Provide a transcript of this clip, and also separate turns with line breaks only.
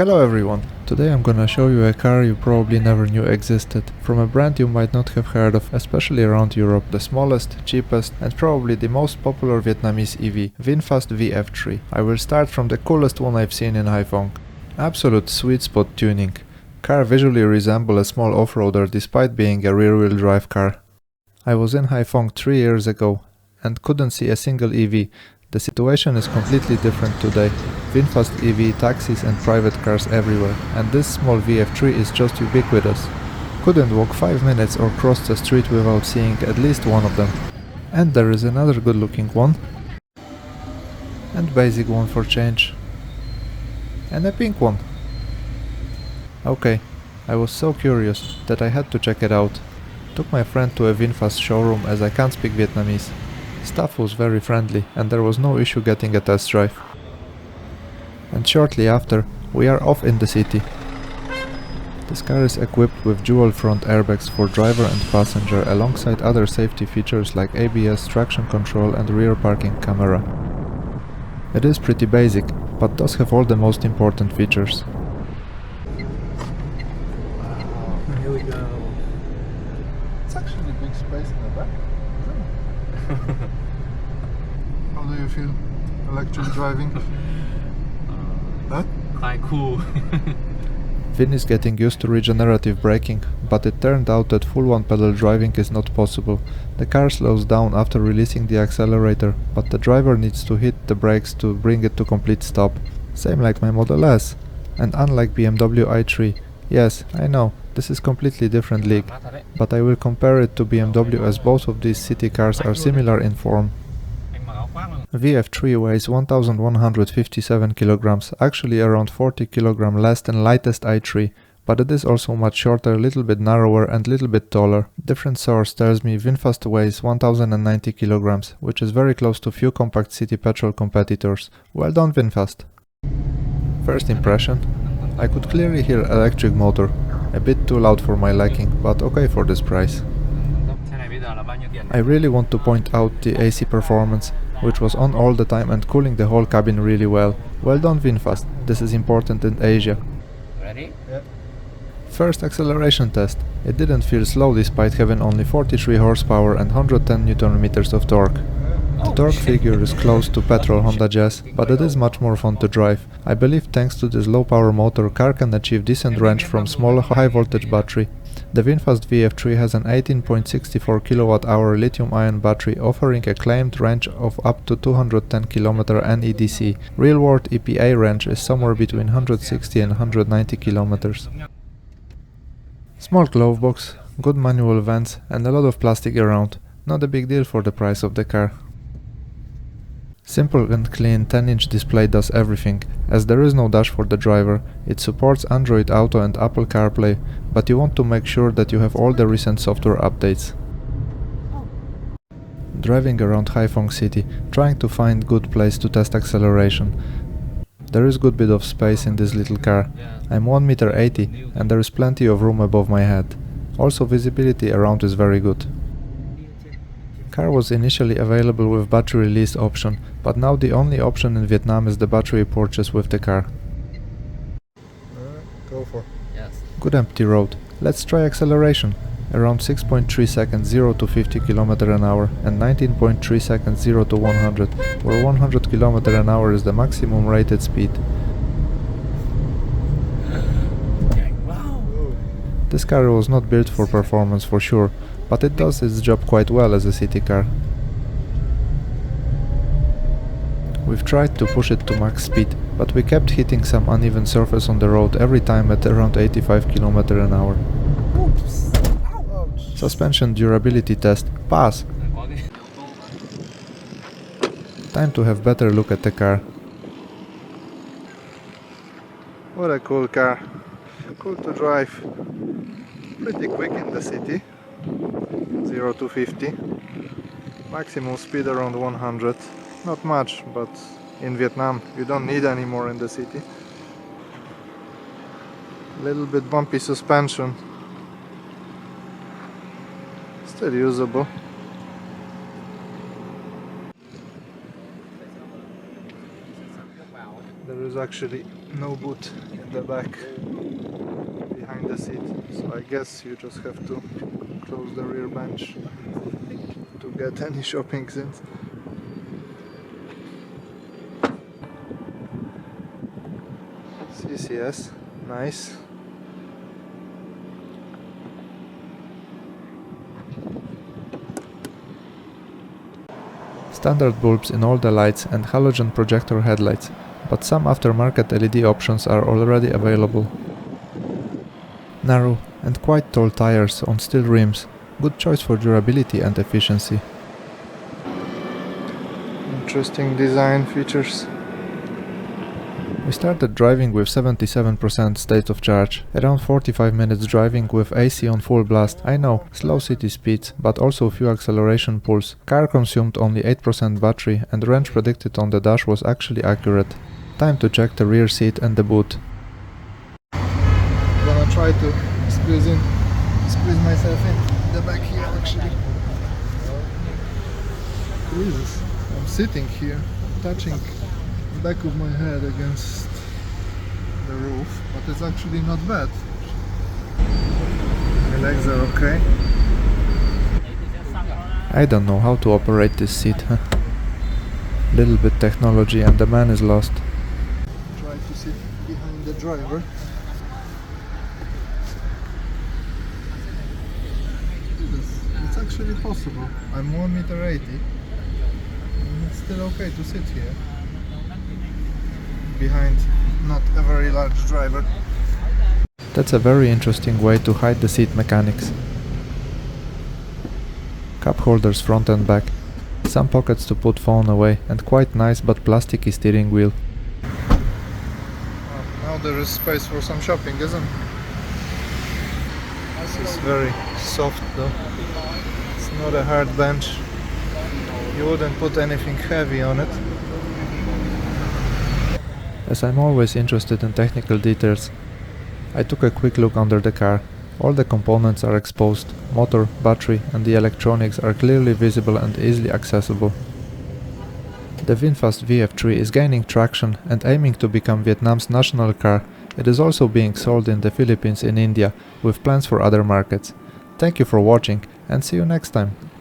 Hello everyone! Today I'm gonna show you a car you probably never knew existed, from a brand you might not have heard of, especially around Europe, the smallest, cheapest and probably the most popular Vietnamese EV, Vinfast VF3. I will start from the coolest one I've seen in Haiphong. Absolute sweet spot tuning. Car visually resembles a small off-roader despite being a rear-wheel drive car. I was in Haiphong 3 years ago and couldn't see a single EV. The situation is completely different today. Vinfast EV taxis and private cars everywhere, and this small VF3 is just ubiquitous. Couldn't walk 5 minutes or cross the street without seeing at least one of them. And there is another good looking one. And basic one for change. And a pink one. Okay, I was so curious that I had to check it out. Took my friend to a Vinfast showroom as I can't speak Vietnamese. Staff was very friendly and there was no issue getting a test drive. And shortly after, we are off in the city. This car is equipped with dual front airbags for driver and passenger alongside other safety features like ABS, traction control and rear parking camera. It is pretty basic, but does have all the most important features.
Here we go.
It's actually big space in the back. How do you feel electric driving? Huh?
Quite cool.
Vin is getting used to regenerative braking, but it turned out that full one-pedal driving is not possible. The car slows down after releasing the accelerator, but the driver needs to hit the brakes to bring it to complete stop. Same like my Model S. And unlike BMW i3, yes, I know, this is completely different league, but I will compare it to BMW as both of these city cars are similar in form. VF3 weighs 1157 kilograms, actually around 40 kilograms less than lightest i3, but it is also much shorter, little bit narrower and little bit taller. Different source tells me Vinfast weighs 1090 kilograms, which is very close to few compact city petrol competitors. Well done Vinfast! First impression? I could clearly hear electric motor. A bit too loud for my liking, but okay for this price. I really want to point out the AC performance, which was on all the time and cooling the whole cabin really well. Well done Vinfast, this is important in Asia.
Ready?
Yeah. First acceleration test. It didn't feel slow despite having only 43 horsepower and 110 Nm of torque. The torque figure is close to petrol Honda Jazz, but it is much more fun to drive. I believe thanks to this low power motor, car can achieve decent range from small high voltage battery. The Vinfast VF3 has an 18.64 kWh lithium-ion battery offering a claimed range of up to 210 km NEDC. Real-world EPA range is somewhere between 160 and 190 km. Small glove box, good manual vents and a lot of plastic around. Not a big deal for the price of the car. Simple and clean 10-inch display does everything, as there is no dash for the driver. It supports Android Auto and Apple CarPlay, but you want to make sure that you have all the recent software updates. Driving around Haiphong city, trying to find good place to test acceleration. There is good bit of space in this little car. I'm 1.80 m and there is plenty of room above my head. Also visibility around is very good. Car was initially available with battery lease option, but now the only option in Vietnam is the battery purchase with the car. Go for.
Yes.
Good empty road. Let's try acceleration. Around 6.3 seconds 0 to 50 km an hour and 19.3 seconds 0 to 100, where 100 km an hour is the maximum rated speed.
Wow.
This car was not built for performance for sure, but it does its job quite well as a city car. We've tried to push it to max speed, but we kept hitting some uneven surface on the road every time at around 85 km an hour.
Oops.
Suspension durability test. Pass! Time to have better look at the car. What a cool car. Cool to drive. Pretty quick in the city. 0 to 50. Maximum speed around 100. Not much, but in Vietnam you don't need any more in the city. Little bit bumpy suspension. Still usable. There is actually no boot in the back behind the seat, so I guess you just have to close the rear bench to get any shopping in. CCS, nice. Standard bulbs in all the lights and halogen projector headlights, but some aftermarket LED options are already available. Narrow and quite tall tires on steel rims, good choice for durability and efficiency. Interesting design features. We started driving with 77% state of charge, around 45 minutes driving with AC on full blast. I know, slow city speeds, but also few acceleration pulls. Car consumed only 8% battery and range predicted on the dash was actually accurate. Time to check the rear seat and the boot. I'm gonna try to squeeze myself in the back here actually. Jesus, I'm sitting here, touching the back of my head against the roof, but it's actually not bad. My legs are okay. I don't know how to operate this seat. Little bit technology and the man is lost. Try to sit behind the driver. It's actually possible. I'm 1.80 m and it's still okay to sit here behind not a very large driver. That's a very interesting way to hide the seat mechanics. Cup holders front and back, some pockets to put phone away and quite nice but plasticky steering wheel. Now there is space for some shopping, isn't it? This is very soft though. It's not a hard bench. You wouldn't put anything heavy on it. As I'm always interested in technical details, I took a quick look under the car. All the components are exposed, motor, battery and the electronics are clearly visible and easily accessible. The Vinfast VF3 is gaining traction and aiming to become Vietnam's national car. It is also being sold in the Philippines and India, with plans for other markets. Thank you for watching and see you next time.